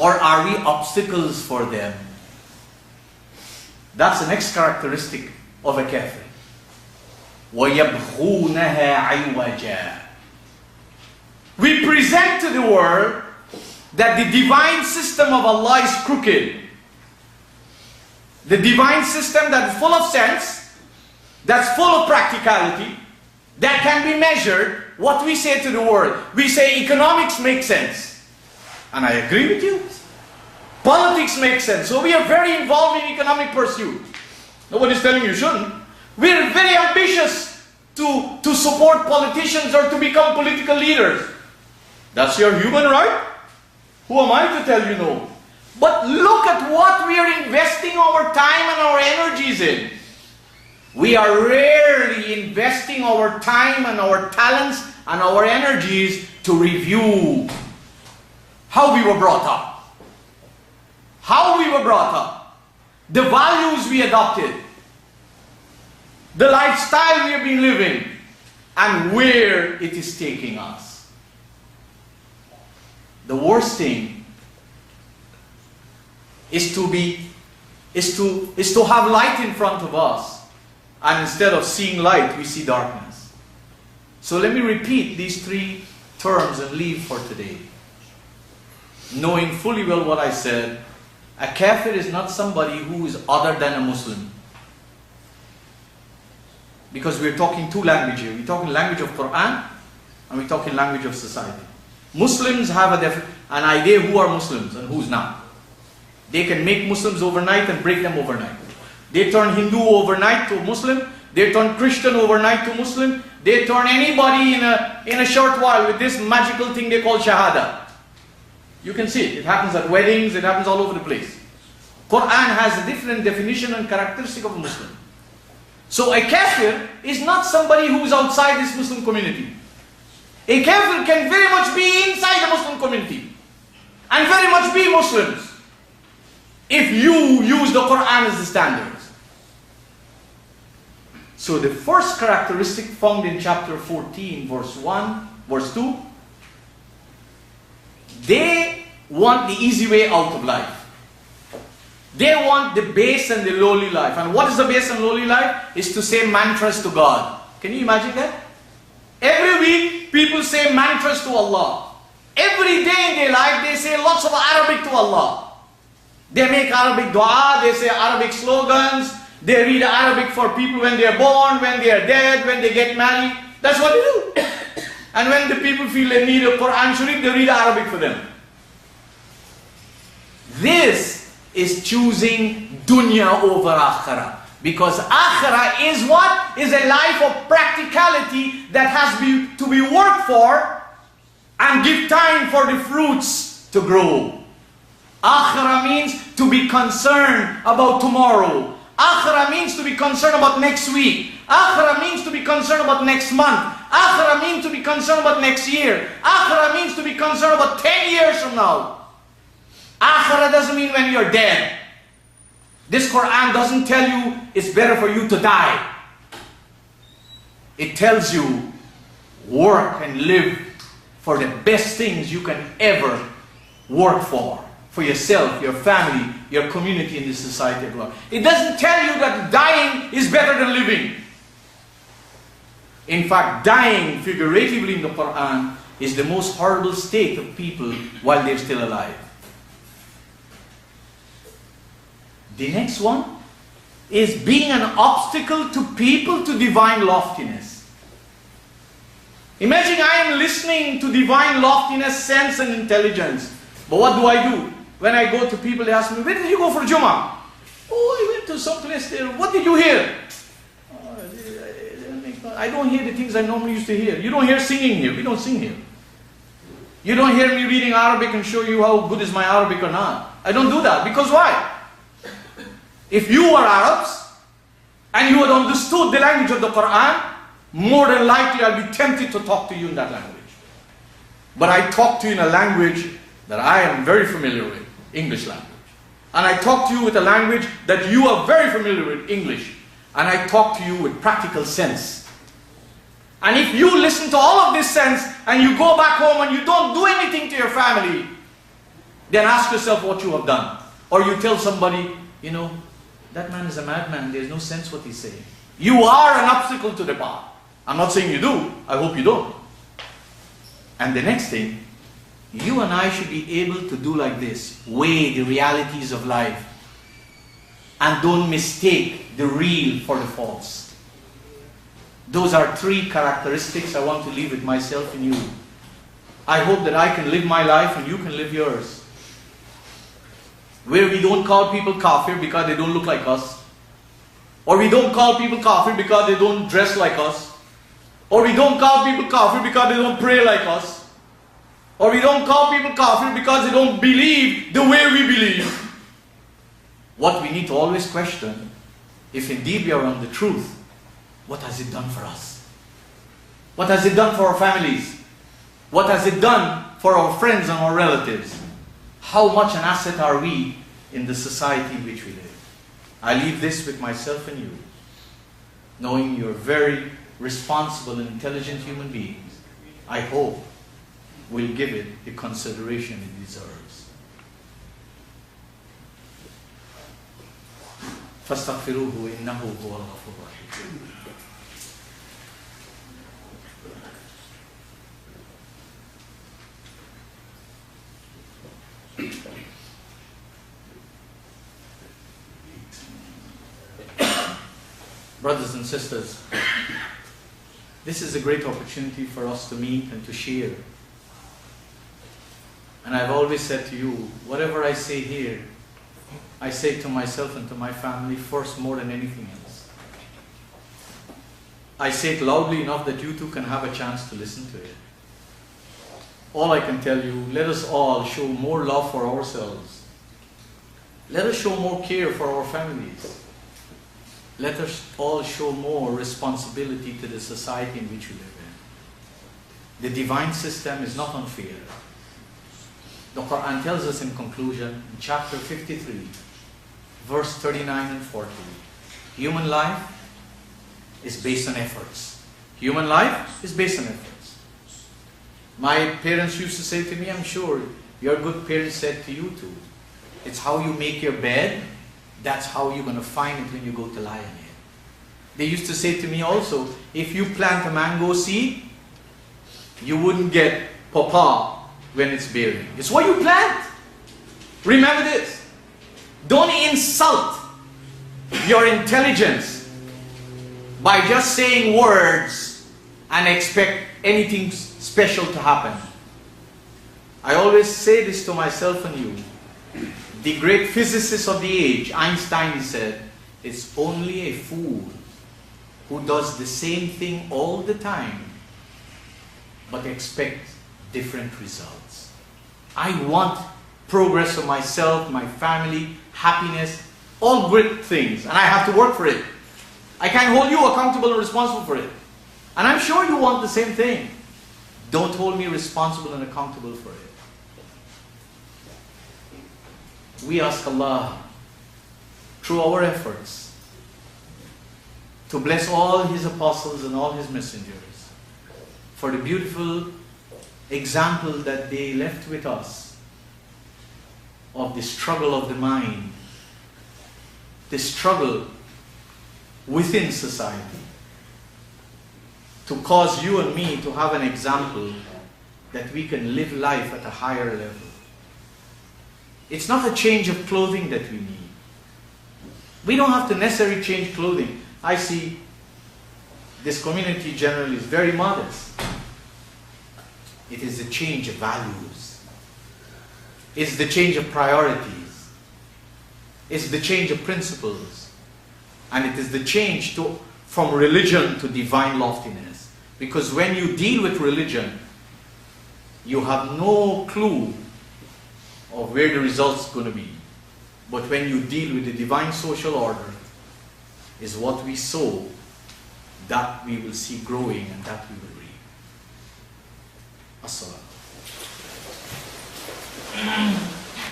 Or are we obstacles for them? That's the next characteristic of a kafir. وَيَبْغُونَهَا عِوَجًا. We present to the world that the divine system of Allah is crooked. The divine system that's full of sense, that's full of practicality, that can be measured. What we say to the world, we say economics makes sense. And I agree with you. Politics makes sense. So we are very involved in economic pursuit. Nobody's telling you shouldn't. We're very ambitious to support politicians or to become political leaders. That's your human right. Who am I to tell you no? But look at what we are investing our time and our energies in. We are rarely investing our time and our talents and our energies to review how we were brought up, how we were brought up, the values we adopted, the lifestyle we have been living, and where it is taking us. The worst thing is to have light in front of us, and instead of seeing light, we see darkness. So let me repeat these three terms and leave for today. Knowing fully well what I said, a kafir is not somebody who is other than a Muslim. Because we're talking two languages here. We're talking language of Qur'an and we're talking language of society. Muslims have an idea who are Muslims and who's not. They can make Muslims overnight and break them overnight. They turn Hindu overnight to Muslim. They turn Christian overnight to Muslim. They turn anybody in a short while with this magical thing they call Shahada. You can see it. It happens at weddings. It happens all over the place. Qur'an has a different definition and characteristic of a Muslim. So a kafir is not somebody who is outside this Muslim community. A kafir can very much be inside the Muslim community and very much be Muslims if you use the Qur'an as the standard. So the first characteristic found in chapter 14, verse 1, verse 2, they want the easy way out of life. They want the base and the lowly life. And what is the base and lowly life? Is to say mantras to God. Can you imagine that? Every week, people say mantras to Allah. Every day in their life, they say lots of Arabic to Allah. They make Arabic dua, they say Arabic slogans, they read Arabic for people when they are born, when they are dead, when they get married. That's what they do. And when the people feel they need a Qur'an Sharif, they read Arabic for them. This is choosing dunya over akhirah. Because akhirah is what? Is a life of practicality that has to be worked for and give time for the fruits to grow. Akhirah means to be concerned about tomorrow. Akhirah means to be concerned about next week. Akhirah means to be concerned about next month. Akhirah means to be concerned about next year. Akhirah means to be concerned about 10 years from now. Akhirah doesn't mean when you're dead. This Qur'an doesn't tell you it's better for you to die. It tells you work and live for the best things you can ever work for yourself, your family, your community, and the society at large. It doesn't tell you that dying is better than living. In fact, dying figuratively in the Qur'an is the most horrible state of people while they're still alive. The next one is being an obstacle to people to divine loftiness. Imagine I am listening to divine loftiness, sense and intelligence. But what do? When I go to people, they ask me, where did you go for Jummah? Oh, I went to some place there. What did you hear? Oh, I don't hear the things I normally used to hear. You don't hear singing here. We don't sing here. You don't hear me reading Arabic and show you how good is my Arabic or not. I don't do that. Because why? If you were Arabs and you had understood the language of the Qur'an, more than likely I'll be tempted to talk to you in that language. But I talk to you in a language that I am very familiar with, English language. And I talk to you with a language that you are very familiar with, English. And I talk to you with practical sense. And if you listen to all of this sense and you go back home and you don't do anything to your family, then ask yourself what you have done. Or you tell somebody, you know, that man is a madman, there's no sense what he's saying. You are an obstacle to the path. I'm not saying you do, I hope you don't. And the next thing, you and I should be able to do like this, weigh the realities of life, and don't mistake the real for the false. Those are 3 characteristics I want to leave with myself and you. I hope that I can live my life and you can live yours. Where we don't call people kafir because they don't look like us. Or we don't call people kafir because they don't dress like us. Or we don't call people kafir because they don't pray like us. Or we don't call people kafir because they don't believe the way we believe. What we need to always question, if indeed we are on the truth, what has it done for us? What has it done for our families? What has it done for our friends and our relatives? How much an asset are we in the society in which we live? I leave this with myself and you, knowing you're very responsible and intelligent human beings. I hope we'll give it the consideration it deserves. فَاسْتَغْفِرُوهُ إِنَّهُ هُوَ الْغَفُورُ الرَّحِيمُ. Brothers and sisters, this is a great opportunity for us to meet and to share. And I've always said to you, whatever I say here, I say to myself and to my family first more than anything else. I say it loudly enough that you too can have a chance to listen to it. All I can tell you, let us all show more love for ourselves. Let us show more care for our families. Let us all show more responsibility to the society in which we live in. The divine system is not unfair. The Qur'an tells us in conclusion, in chapter 53, verse 39 and 40, human life is based on efforts. Human life is based on efforts. My parents used to say to me, I'm sure your good parents said to you too, it's how you make your bed, that's how you're going to find it when you go to lie on it. They used to say to me also, if you plant a mango seed, you wouldn't get pawpaw when it's bearing. It's what you plant. Remember this. Don't insult your intelligence by just saying words and expect anything special to happen. I always say this to myself and you. The great physicist of the age, Einstein, said, it's only a fool who does the same thing all the time but expects different results. I want progress for myself, my family, happiness, all great things, and I have to work for it. I can't hold you accountable and responsible for it. And I'm sure you want the same thing. Don't hold me responsible and accountable for it. We ask Allah, through our efforts, to bless all His apostles and all His messengers for the beautiful example that they left with us of the struggle of the mind, the struggle within society, to cause you and me to have an example that we can live life at a higher level. It's not a change of clothing that we need. We don't have to necessarily change clothing. I see this community generally is very modest. It is a change of values. It's the change of priorities. It's the change of principles. And it is the change from religion to divine loftiness. Because when you deal with religion, you have no clue of where the results are going to be. But when you deal with the divine social order, is what we sow, that we will see growing and that we will reap. As-salam.